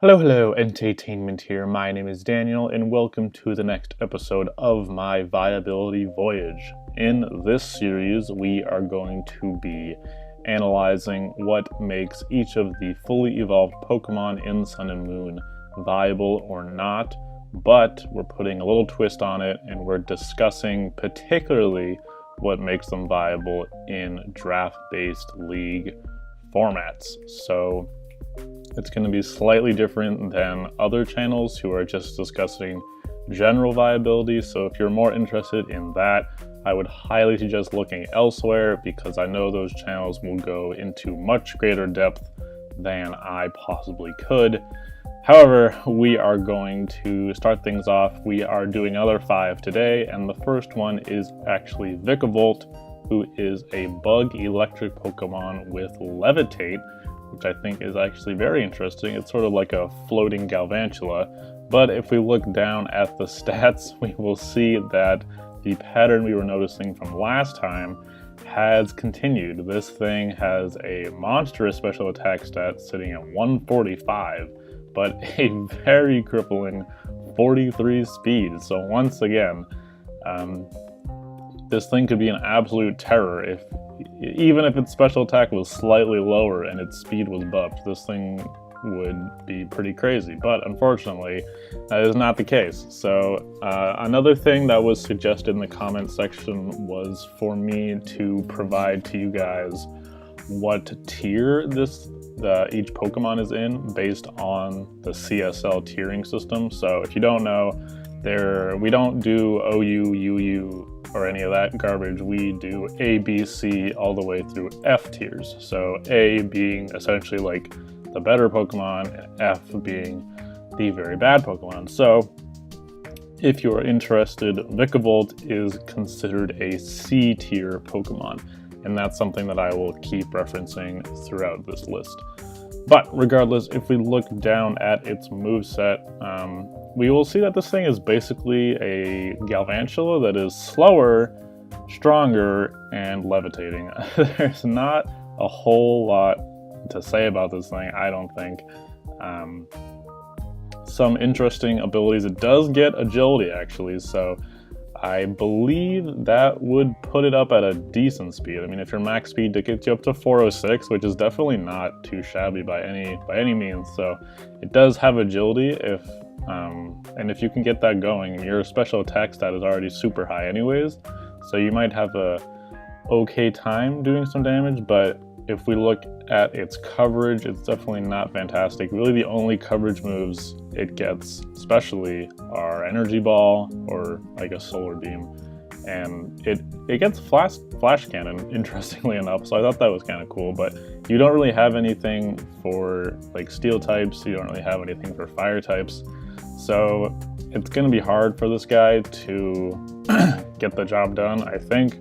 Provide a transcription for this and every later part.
Hello, EnteiTainment here. My name is Daniel, and welcome to the next episode of my Viability Voyage. In this series, we are going to be analyzing what makes each of the fully evolved Pokemon in Sun and Moon viable or not, but we're putting a little twist on it, and we're discussing particularly what makes them viable in draft-based league formats. So it's going to be slightly different than other channels who are just discussing general viability. So if you're more interested in that, I would highly suggest looking elsewhere, because I know those channels will go into much greater depth than I possibly could. However, we are going to start things off. We are doing another 5 today, and the first one is actually Vikavolt, who is a bug electric Pokemon with Levitate, which I think is actually very interesting. It's sort of like a floating Galvantula, but if we look down at the stats, we will see that the pattern we were noticing from last time has continued. This thing has a monstrous special attack stat sitting at 145, but a very crippling 43 speed. So once again, this thing could be an absolute terror even if its special attack was slightly lower and its speed was buffed. This thing would be pretty crazy, but unfortunately that is not the case. So another thing that was suggested in the comment section was for me to provide to you guys what tier each Pokemon is in based on the CSL tiering system. So if you don't know, we don't do OU, UU, or any of that garbage. We do A, B, C, all the way through F tiers. So A being essentially like the better Pokemon, and F being the very bad Pokemon. So if you're interested, Vikavolt is considered a C tier Pokemon, and that's something that I will keep referencing throughout this list. But regardless, if we look down at its moveset, we will see that this thing is basically a Galvantula that is slower, stronger, and levitating. There's not a whole lot to say about this thing, I don't think. Some interesting abilities. It does get agility, actually, so I believe that would put it up at a decent speed. I mean, if your max speed gets you up to 406, which is definitely not too shabby by any means. So it does have agility, and if you can get that going, your special attack stat is already super high anyways, so you might have a okay time doing some damage. But if we look at its coverage, it's definitely not fantastic. Really, the only coverage moves it gets especially are Energy Ball or like a Solar Beam, and it gets Flash Cannon, interestingly enough, so I thought that was kind of cool. But you don't really have anything for like Steel types, you don't really have anything for Fire types, so it's going to be hard for this guy to get the job done. I think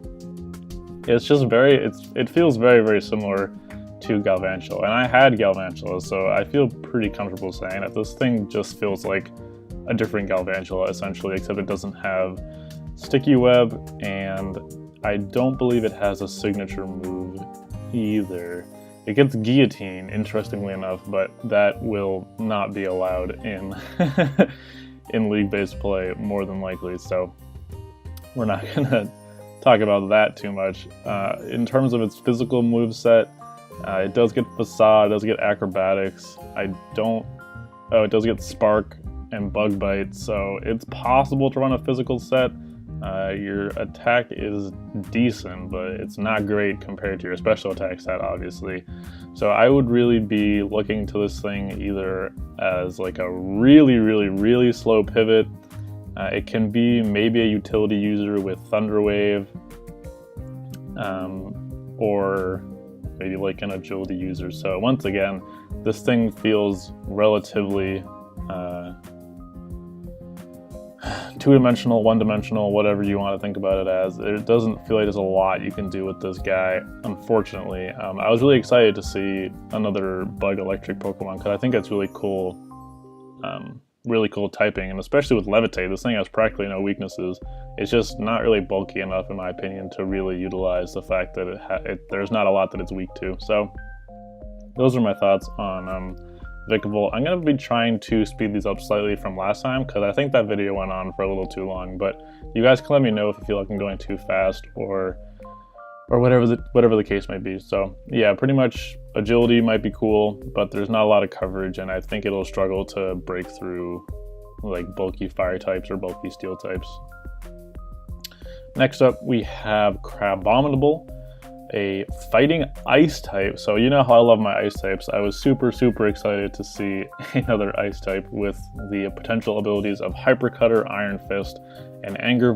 it's just it feels very, very similar to Galvantula, and I had Galvantula, so I feel pretty comfortable saying that this thing just feels like a different Galvantula essentially, except it doesn't have Sticky Web, and I don't believe it has a signature move either. It gets Guillotine, interestingly enough, but that will not be allowed in in league-based play, more than likely, so we're not gonna talk about that too much. In terms of its physical moveset, it does get Facade, it does get Acrobatics. It does get Spark and Bug Bite, so it's possible to run a physical set. Your attack is decent, but it's not great compared to your special attack stat, obviously. So I would really be looking to this thing either as like a really, really, really slow pivot. It can be maybe a utility user with Thunder Wave, or maybe like an agility user. So once again, this thing feels relatively two-dimensional, one-dimensional, whatever you want to think about it as. It doesn't feel like there's a lot you can do with this guy, unfortunately. I was really excited to see another bug electric Pokemon because I think it's really cool really cool typing, and especially with Levitate, this thing has practically no weaknesses. It's just not really bulky enough, in my opinion, to really utilize the fact that there's not a lot that it's weak to. So those are my thoughts on Vikavolt. I'm going to be trying to speed these up slightly from last time, because I think that video went on for a little too long, but you guys can let me know if you feel like I'm going too fast or whatever the case may be. So yeah, pretty much agility might be cool, but there's not a lot of coverage, and I think it'll struggle to break through like bulky fire types or bulky steel types. Next up, we have Crabominable, a fighting ice type. So you know how I love my ice types. I was super excited to see another ice type with the potential abilities of Hypercutter, Iron Fist, and Anger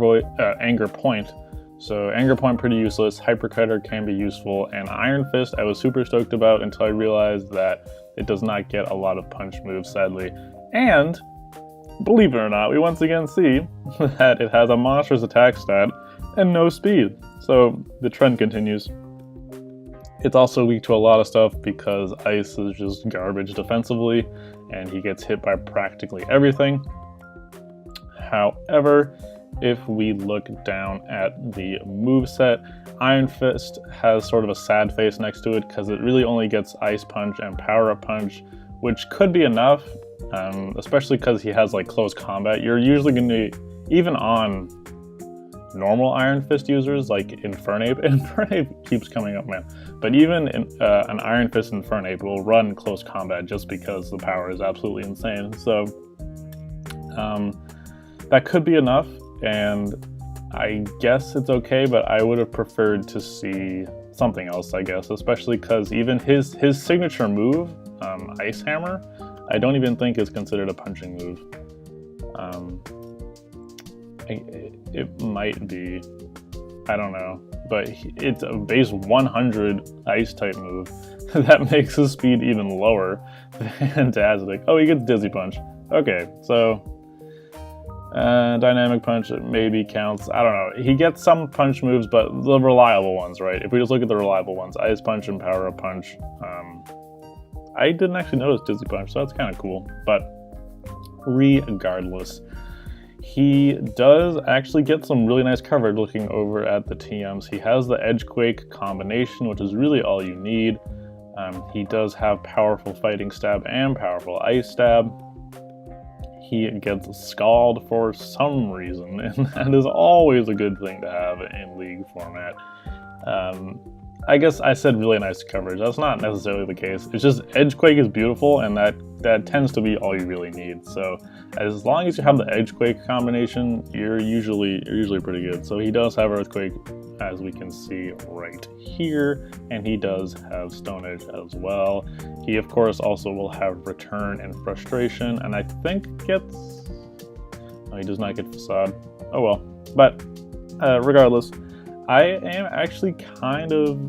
Point. So Anger Point pretty useless, Hypercutter can be useful, and Iron Fist I was super stoked about until I realized that it does not get a lot of punch moves, sadly. And believe it or not, we once again see that it has a monstrous attack stat and no speed. So the trend continues. It's also weak to a lot of stuff because ice is just garbage defensively, and he gets hit by practically everything. However, if we look down at the moveset, Iron Fist has sort of a sad face next to it because it really only gets Ice Punch and Power Up Punch, which could be enough, especially because he has like close combat. You're usually going to, even on normal Iron Fist users like Infernape keeps coming up, man. But even an Iron Fist Infernape will run close combat just because the power is absolutely insane. So that could be enough, and I guess it's okay, but I would have preferred to see something else, I guess, especially because even his signature move, Ice Hammer, I don't even think is considered a punching move. It might be, I don't know, but it's a base 100 ice type move that makes his speed even lower. Fantastic. Oh, he gets Dizzy Punch. Okay, so Dynamic Punch maybe counts. I don't know. He gets some punch moves, but the reliable ones, right? If we just look at the reliable ones, Ice Punch and Power Up Punch. I didn't actually notice Dizzy Punch, so that's kind of cool. But regardless, he does actually get some really nice coverage looking over at the TMs. He has the Edgequake combination, which is really all you need. He does have powerful Fighting Stab and powerful Ice Stab. He gets Scald for some reason, and that is always a good thing to have in League format. I guess I said really nice coverage. That's not necessarily the case. It's just Edgequake is beautiful, and that tends to be all you really need. So as long as you have the Edgequake combination, you're usually pretty good. So he does have Earthquake, as we can see right here, and he does have Stone Edge as well. He of course also will have Return and Frustration, and I think gets... No, he does not get Facade. Oh well. But regardless, I am actually kind of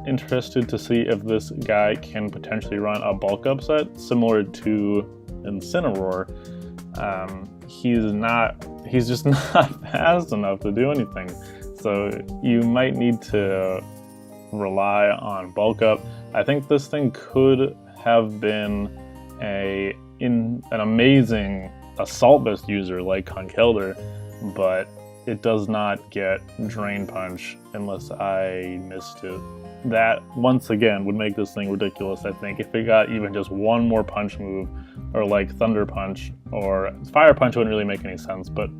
interested to see if this guy can potentially run a bulk upset similar to Incineroar. He's just not fast enough to do anything. So you might need to rely on bulk up. I think this thing could have been an amazing Assault Vest user like Conkeldurr, but it does not get Drain Punch unless I missed it. That, once again, would make this thing ridiculous, I think. If it got even just one more punch move, or like Thunder Punch, or Fire Punch wouldn't really make any sense, but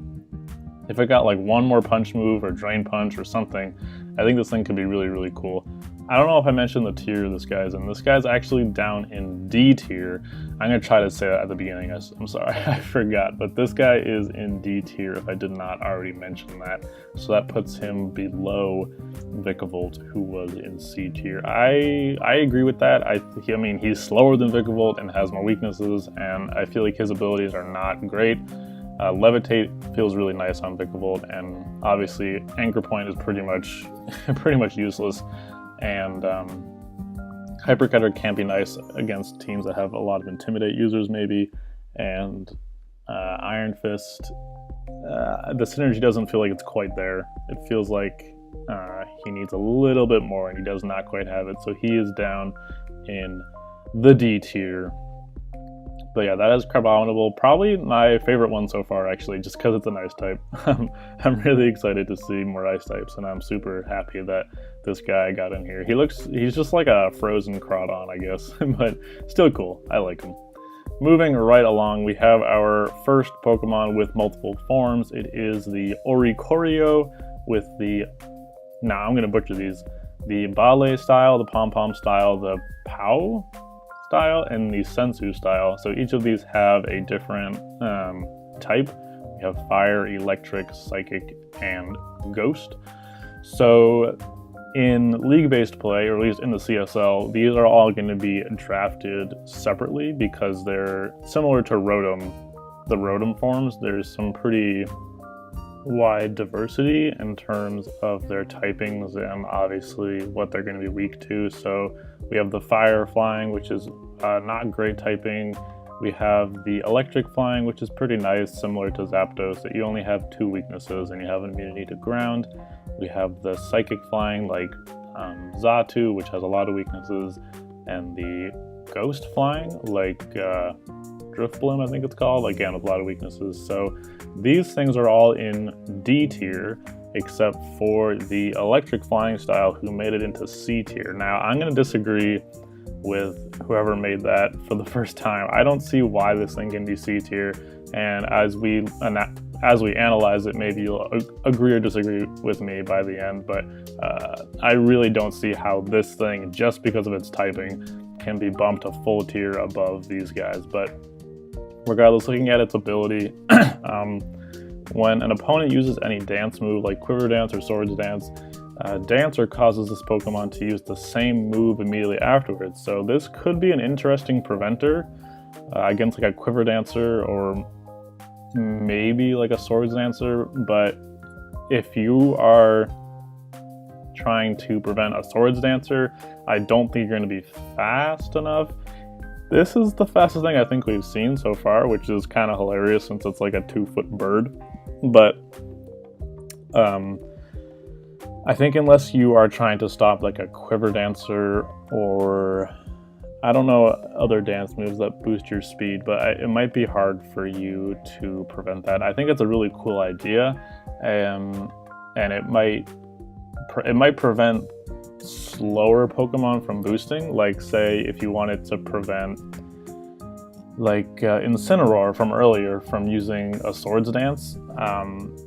if it got like one more punch move, or Drain Punch, or something, I think this thing could be really cool. I don't know if I mentioned the tier this guy's in. This guy's actually down in D tier. I'm going to try to say that at the beginning. I'm sorry, I forgot. But this guy is in D tier if I did not already mention that. So that puts him below Vikavolt, who was in C tier. I agree with that. I mean, he's slower than Vikavolt and has more weaknesses, and I feel like his abilities are not great. Levitate feels really nice on Vikavolt, and obviously Anchor Point is pretty much useless. And Hypercutter can be nice against teams that have a lot of Intimidate users, maybe. And Iron Fist, the synergy doesn't feel like it's quite there. It feels like he needs a little bit more, and he does not quite have it. So he is down in the D tier. But yeah, that is Crabominable. Probably my favorite one so far, actually, just because it's an ice type. I'm really excited to see more ice types, and I'm super happy that this guy got in here. He's just like a frozen Crawdon, I guess, but still cool. I like him. Moving right along, we have our first Pokemon with multiple forms. It is the Oricorio with the, I'm going to butcher these, the Bale style, the Pom Pom style, the Pow style, and the Sensu style. So each of these have a different type. We have Fire, Electric, Psychic, and Ghost. So in league-based play, or at least in the CSL, these are all going to be drafted separately because they're similar to Rotom. The Rotom forms, there's some pretty wide diversity in terms of their typings and obviously what they're going to be weak to. So we have the Fire Flying, which is not great typing. We have the Electric Flying, which is pretty nice, similar to Zapdos, that you only have 2 weaknesses and you have an immunity to ground. We have the Psychic Flying, like Xatu, which has a lot of weaknesses, and the Ghost Flying, like Drifblim, I think it's called, again with a lot of weaknesses. So these things are all in D tier, except for the Electric Flying style, who made it into C tier. Now, I'm going to disagree with whoever made that for the first time. I don't see why this thing can be C tier, and as we analyze it, maybe you'll agree or disagree with me by the end, but I really don't see how this thing, just because of its typing, can be bumped a full tier above these guys. But regardless, looking at its ability, when an opponent uses any dance move like Quiver Dance or Swords Dance, Dancer causes this Pokemon to use the same move immediately afterwards. So this could be an interesting preventer against like a Quiver Dancer or maybe like a Swords Dancer. But if you are trying to prevent a Swords Dancer, I don't think you're going to be fast enough. This is the fastest thing I think we've seen so far, which is kind of hilarious since it's like a 2-foot bird. But I think unless you are trying to stop like a Quiver Dancer or I don't know other dance moves that boost your speed, but it might be hard for you to prevent that. I think it's a really cool idea, and it might prevent slower Pokemon from boosting. Like say if you wanted to prevent like Incineroar from earlier from using a Swords Dance,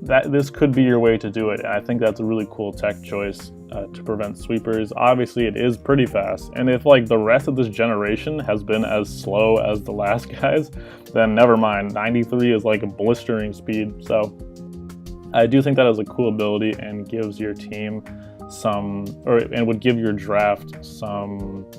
that this could be your way to do it. And I think that's a really cool tech choice to prevent sweepers. Obviously it is pretty fast, and if like the rest of this generation has been as slow as the last guys, then never mind. 93 is like a blistering speed. So I do think that is a cool ability and gives your team and would give your draft some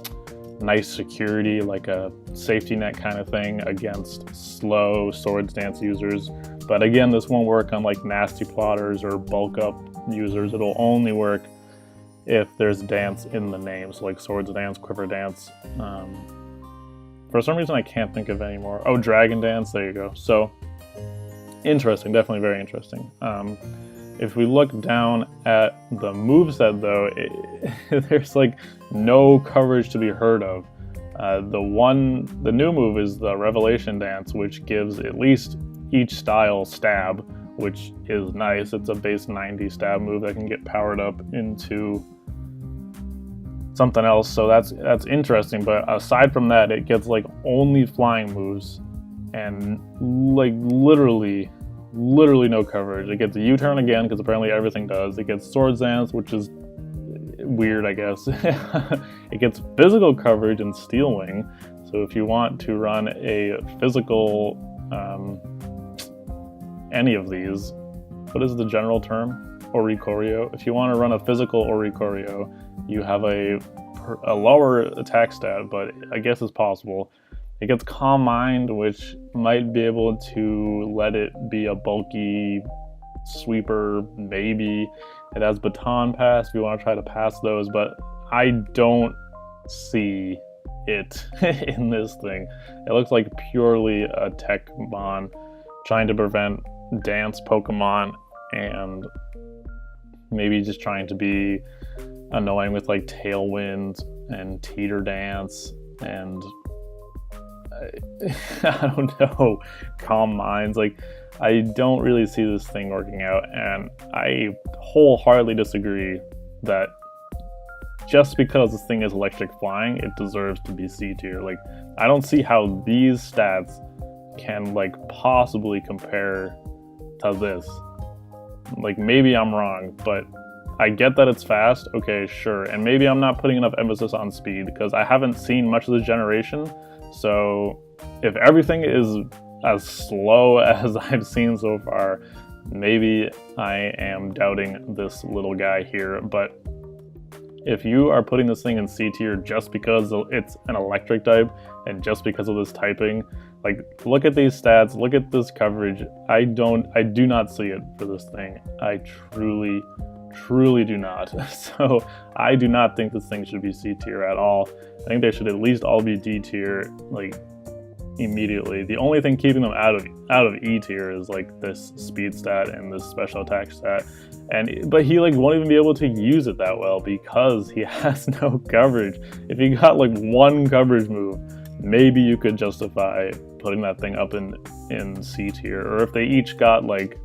nice security, like a safety net kind of thing against slow Swords Dance users. But again, this won't work on like nasty plotters or bulk up users. It'll only work if there's dance in the name, so like Swords Dance, Quiver Dance. For some reason I can't think of any more. Oh, Dragon Dance, there you go. So interesting, definitely very interesting. If we look down at the moveset though, there's like no coverage to be heard of. The new move is the Revelation Dance, which gives at least each style stab, which is nice. It's a base 90 stab move that can get powered up into something else, so that's interesting. But aside from that, it gets like only flying moves and like literally no coverage. It gets a U-turn again, because apparently everything does. It gets Swords Dance, which is weird, I guess. It gets physical coverage and Steel Wing. So if you want to run a physical, any of these, what is the general term? Oricorio. If you want to run a physical Oricorio, you have a lower attack stat, but I guess it's possible. It gets Calm Mind, which might be able to let it be a bulky sweeper, maybe. It has Baton Pass if you want to try to pass those, but I don't see it in this thing. It looks like purely a tech mon trying to prevent dance Pokemon and maybe just trying to be annoying with like Tailwind and Teeter Dance, and I don't know, calm minds. Like, I don't really see this thing working out, and I wholeheartedly disagree that just because this thing is electric flying, it deserves to be C tier. Like, I don't see how these stats can like possibly compare to this. Like, maybe I'm wrong, but I get that it's fast, okay, sure. And maybe I'm not putting enough emphasis on speed because I haven't seen much of this generation. So if everything is as slow as I've seen so far, maybe I am doubting this little guy here. But if you are putting this thing in C tier just because it's an electric type and just because of this typing, like, look at these stats, look at this coverage. I do not see it for this thing. I truly do not. So I do not think this thing should be C tier at all. I think they should at least all be D tier, like, immediately. The only thing keeping them out of E tier is like this speed stat and this special attack stat. But he like won't even be able to use it that well because he has no coverage. If he got like one coverage move, maybe you could justify putting that thing up in C tier. Or if they each got like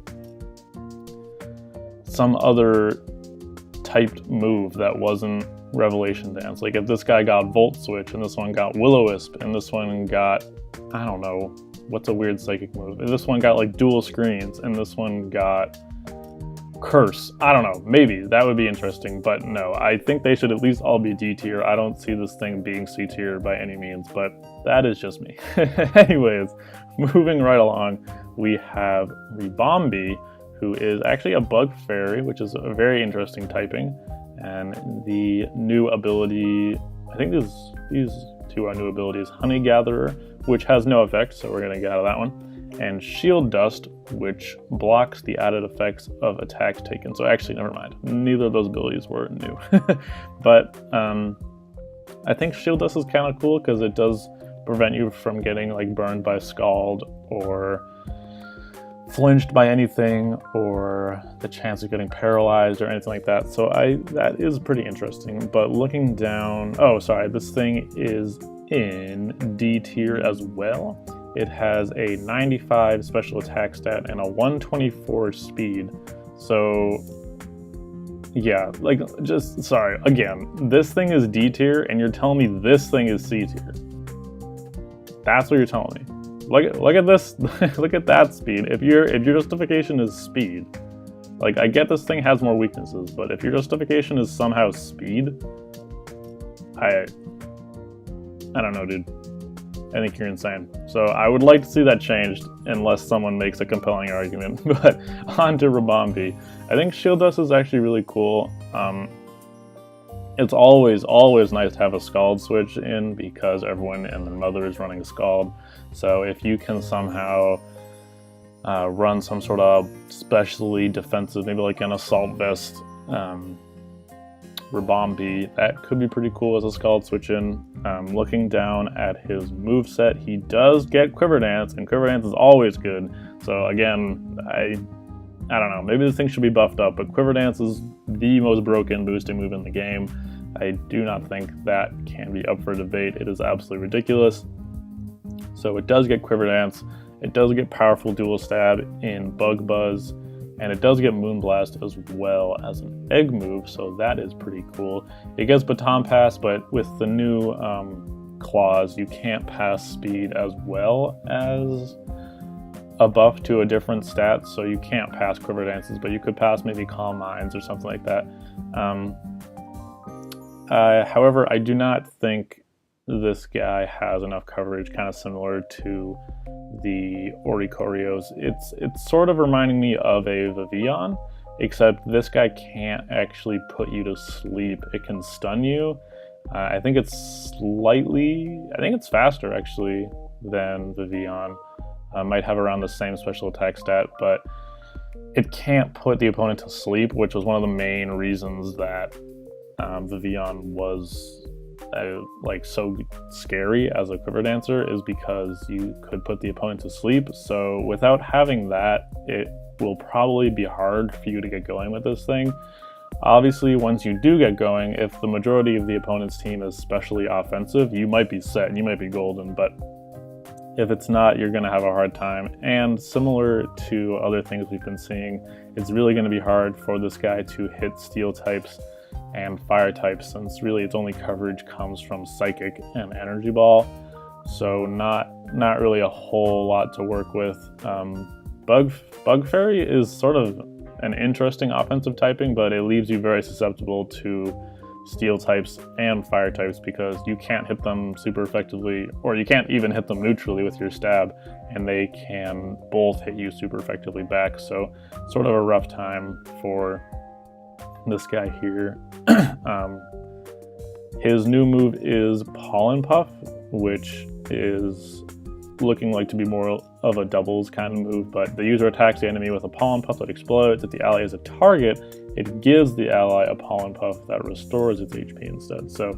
some other typed move that wasn't Revelation Dance. Like if this guy got Volt Switch and this one got Will-O-Wisp and this one got, I don't know, what's a weird psychic move? If this one got like Dual Screens and this one got Curse, I don't know, maybe that would be interesting, but no, I think they should at least all be D tier. I don't see this thing being C tier by any means, but that is just me. Anyways, moving right along, we have Ribombee, who is actually a bug fairy, which is a very interesting typing. And the new ability, I think these two are new abilities, Honey Gatherer, which has no effect, so we're gonna get out of that one. And Shield Dust, which blocks the added effects of attacks taken. So actually, never mind. Neither of those abilities were new. But I think Shield Dust is kind of cool because it does prevent you from getting like burned by Scald or flinched by anything or the chance of getting paralyzed or anything like that. So that is pretty interesting. But looking down, oh sorry, this thing is in D tier as well. It has a 95 special attack stat and a 124 speed. So yeah, like just, sorry, again, this thing is D tier and you're telling me this thing is C tier. That's what you're telling me. Look at this, look at that speed. If your justification is speed, like I get this thing has more weaknesses, but if your justification is somehow speed, I don't know, dude. I think you're insane. So I would like to see that changed unless someone makes a compelling argument. But on to Ribombee. I think Shield Dust is actually really cool. It's always nice to have a Scald switch in because everyone and their mother is running Scald. So if you can somehow run some sort of specially defensive, maybe like an Assault Vest Ribombee, that could be pretty cool as a Scald switch in. Looking down at his moveset, he does get Quiver Dance, and Quiver Dance is always good. So again, I don't know, maybe this thing should be buffed up, but Quiver Dance is the most broken boosting move in the game. I do not think that can be up for debate. It is absolutely ridiculous. So it does get Quiver Dance, it does get powerful Dual Stab in Bug Buzz, and it does get Moonblast as well as an egg move, so that is pretty cool. It gets Baton Pass, but with the new clause, you can't pass speed as well as a buff to a different stat, so you can't pass Quiver Dances, but you could pass maybe Calm Minds or something like that. However, I do not think this guy has enough coverage, kind of similar to the Oricorios. It's sort of reminding me of a Vivillon, except this guy can't actually put you to sleep. It can stun you. I think it's faster actually than Vivillon. Might have around the same special attack stat, but it can't put the opponent to sleep, which was one of the main reasons that Vivillon was like so scary as a Quiver Dancer, is because you could put the opponent to sleep. So without having that, it will probably be hard for you to get going with this thing. Obviously, once you do get going, if the majority of the opponent's team is specially offensive, you might be set, you might be golden, but If it's not, you're going to have a hard time. And similar to other things we've been seeing, it's really going to be hard for this guy to hit steel types and fire types, since really its only coverage comes from psychic and energy ball. So not really a whole lot to work with. Bug Fairy is sort of an interesting offensive typing, but it leaves you very susceptible to steel types and fire types because you can't hit them super effectively, or you can't even hit them neutrally with your stab, and they can both hit you super effectively back. So sort of a rough time for this guy here. His new move is Pollen Puff, which is looking like to be more of a doubles kind of move, but the user attacks the enemy with a pollen puff that explodes. If the ally is a target, it gives the ally a pollen puff that restores its HP instead. So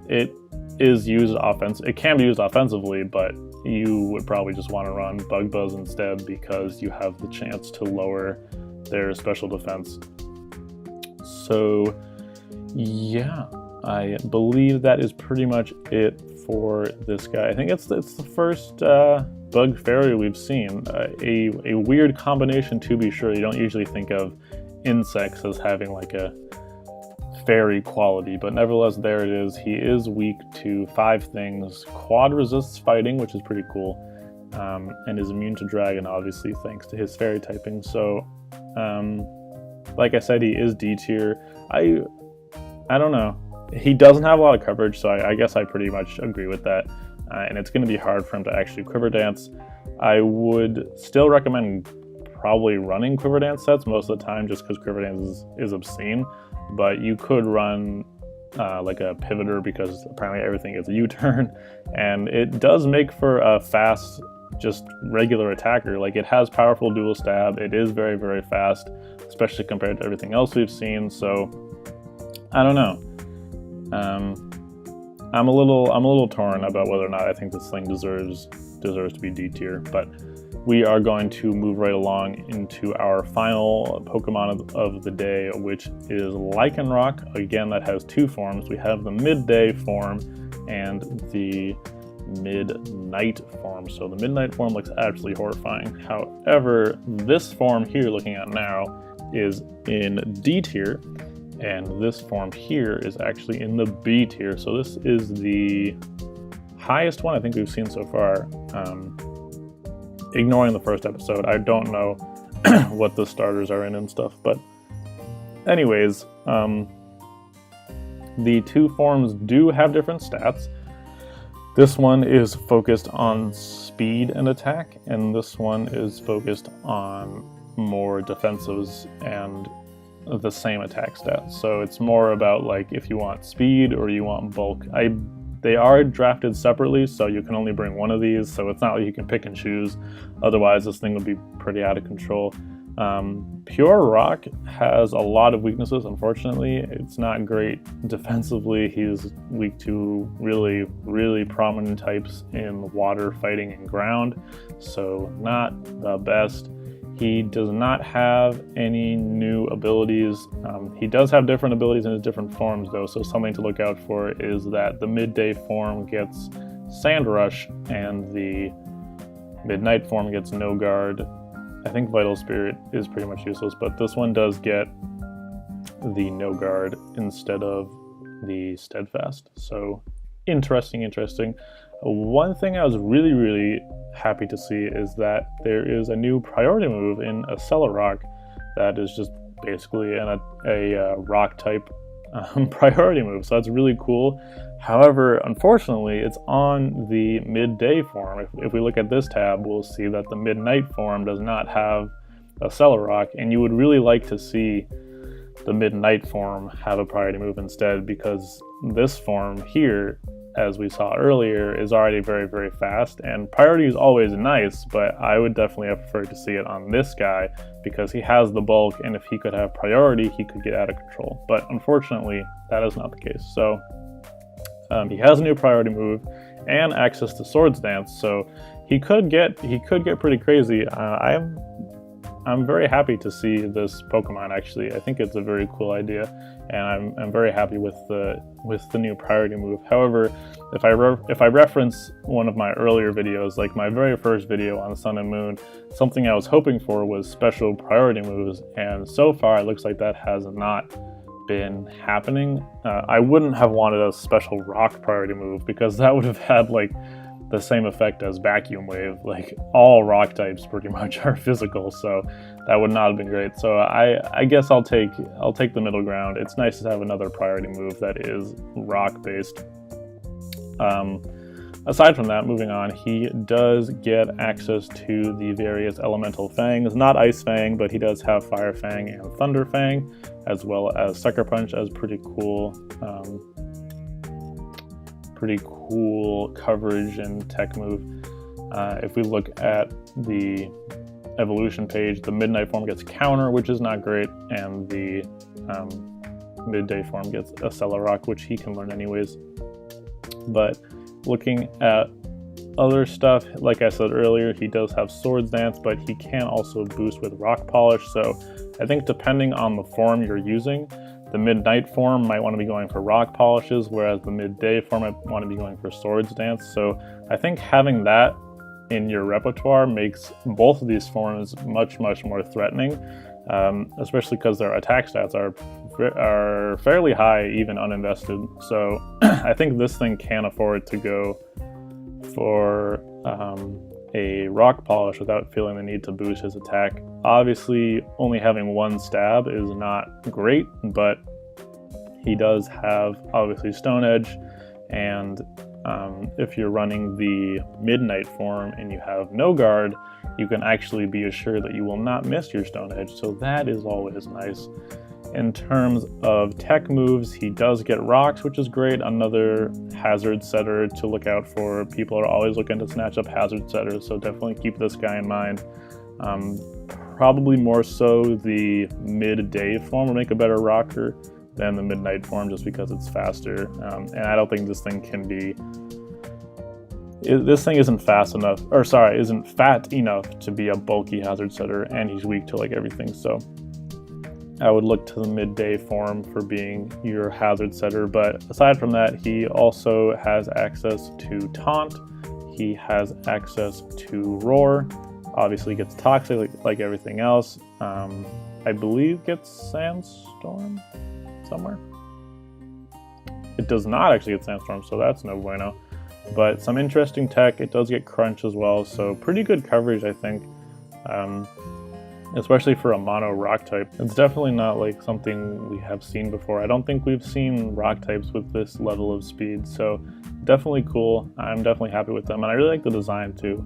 it is used it can be used offensively, but you would probably just want to run Bug Buzz instead because you have the chance to lower their special defense. So yeah, I believe that is pretty much it for this guy. I think it's the first Bug Fairy we've seen. A weird combination, to be sure. You don't usually think of insects as having like a fairy quality, but nevertheless, there it is. He is weak to 5 things. Quad resists fighting, which is pretty cool, and is immune to dragon, obviously, thanks to his fairy typing. So, like I said, he is D tier. I don't know. He doesn't have a lot of coverage, so I guess I pretty much agree with that. And it's going to be hard for him to actually Quiver Dance. I would still recommend probably running Quiver Dance sets most of the time, just because Quiver Dance is obscene. But you could run like a Pivoter, because apparently everything is a U-turn. And it does make for a fast, just regular attacker. Like, it has powerful dual stab. It is very, very fast, especially compared to everything else we've seen. So, I don't know. I'm a little torn about whether or not I think this thing deserves to be D tier, but we are going to move right along into our final Pokemon of the day, which is Lycanroc. Again, that has 2 forms. We have the midday form and the midnight form. So the midnight form looks absolutely horrifying. However, this form here, looking at now, is in D tier. And this form here is actually in the B tier. So this is the highest one I think we've seen so far. Ignoring the first episode, I don't know what the starters are in and stuff. But anyways, the 2 forms do have different stats. This one is focused on speed and attack, and this one is focused on more defensives and the same attack stats. So it's more about like if you want speed or you want bulk. They are drafted separately, so you can only bring one of these, so it's not like you can pick and choose. Otherwise, this thing would be pretty out of control. Pure Rock has a lot of weaknesses, unfortunately. It's not great defensively. He's weak to really, really prominent types in water, fighting, and ground, so not the best. He does not have any new abilities. He does have different abilities in his different forms, though, so something to look out for is that the midday form gets Sand Rush, and the midnight form gets No Guard. I think Vital Spirit is pretty much useless, but this one does get the No Guard instead of the Steadfast. So interesting. One thing I was really, really happy to see is that there is a new priority move in Accelerock that is just basically a rock type priority move. So that's really cool. However, unfortunately, it's on the midday form. If we look at this tab, we'll see that the midnight form does not have Accelerock, and you would really like to see the midnight form have a priority move instead, because this form here, as we saw earlier, is already very, very fast, and priority is always nice, but I would definitely have preferred to see it on this guy because he has the bulk, and if he could have priority, he could get out of control. But unfortunately, that is not the case. So he has a new priority move and access to Swords Dance, so he could get pretty crazy. I'm I'm very happy to see this Pokemon. Actually, I think it's a very cool idea, and I'm very happy with the new priority move. However, if I reference one of my earlier videos, like my very first video on Sun and Moon, something I was hoping for was special priority moves, and so far it looks like that has not been happening. I wouldn't have wanted a special rock priority move because that would have had like the same effect as Vacuum Wave. Like all rock types pretty much are physical, so that would not have been great. So I guess I'll take the middle ground. It's nice to have another priority move that is rock based. Aside from that, moving on, he does get access to the various elemental fangs. Not Ice Fang, but he does have Fire Fang and Thunder Fang, as well as Sucker Punch as pretty cool coverage and tech move. If we look at the evolution page, the Midnight form gets Counter, which is not great, and the Midday form gets Accelerock, which he can learn anyways. But looking at other stuff, like I said earlier, he does have Swords Dance, but he can also boost with Rock Polish. So I think depending on the form you're using, the Midnight form might want to be going for Rock Polishes, whereas the Midday form might want to be going for Swords Dance. So I think having that in your repertoire makes both of these forms much more threatening, especially because their attack stats are fairly high, even uninvested. So I think this thing can afford to go for a Rock Polish without feeling the need to boost his attack. Obviously, only having one stab is not great, but he does have obviously Stone Edge, and if you're running the Midnight form and you have no guard, you can actually be assured that you will not miss your Stone Edge, so that is always nice. In terms of tech moves, he does get Rocks, which is great. Another hazard setter to look out for. People are always looking to snatch up hazard setters, so definitely keep this guy in mind. Probably more so the Midday form will make a better rocker than the Midnight form, just because it's faster. And I don't think this thing can be... This thing isn't fast enough, or sorry, isn't fat enough to be a bulky hazard setter, and he's weak to like everything, so I would look to the Midday form for being your hazard setter. But aside from that, he also has access to Taunt, he has access to Roar, obviously gets Toxic like everything else. I believe gets Sandstorm somewhere. It does not actually get Sandstorm, so that's no bueno. But some interesting tech. It does get Crunch as well, so pretty good coverage, I think. Especially for a mono rock type. It's definitely not like something we have seen before. I don't think we've seen rock types with this level of speed, so definitely cool. I'm definitely happy with them, and I really like the design too.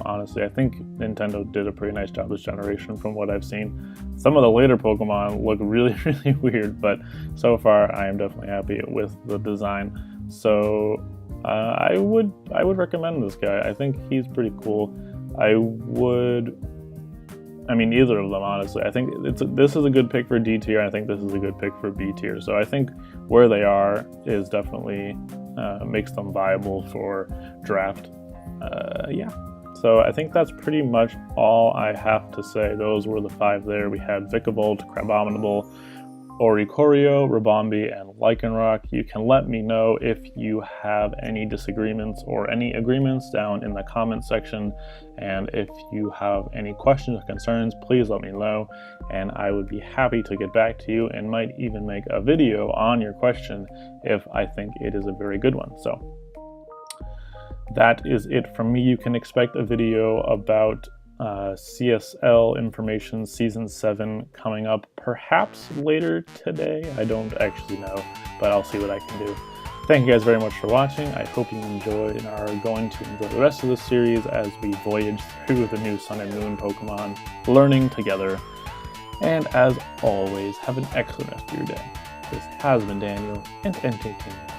Honestly, I think Nintendo did a pretty nice job this generation from what I've seen. Some of the later Pokemon look really weird, but so far I am definitely happy with the design. So I would recommend this guy. I think he's pretty cool. I mean, either of them, honestly. I think this is a good pick for D tier. I think this is a good pick for B tier. So I think where they are is definitely makes them viable for draft. Yeah. So I think that's pretty much all I have to say. Those were the 5 there. We had Vikavolt, Crabominable, Oricorio, Rabombi, and Lycanroc. You can let me know if you have any disagreements or any agreements down in the comment section. And if you have any questions or concerns, please let me know. And I would be happy to get back to you and might even make a video on your question if I think it is a very good one. So that is it from me. You can expect a video about CSL information Season 7 coming up perhaps later today. I don't actually know, but I'll see what I can do. Thank you guys very much for watching. I hope you enjoyed and are going to enjoy the rest of this series as we voyage through the new Sun and Moon Pokemon, learning together. And as always, have an excellent rest of your day. This has been Daniel and EnteiTainment.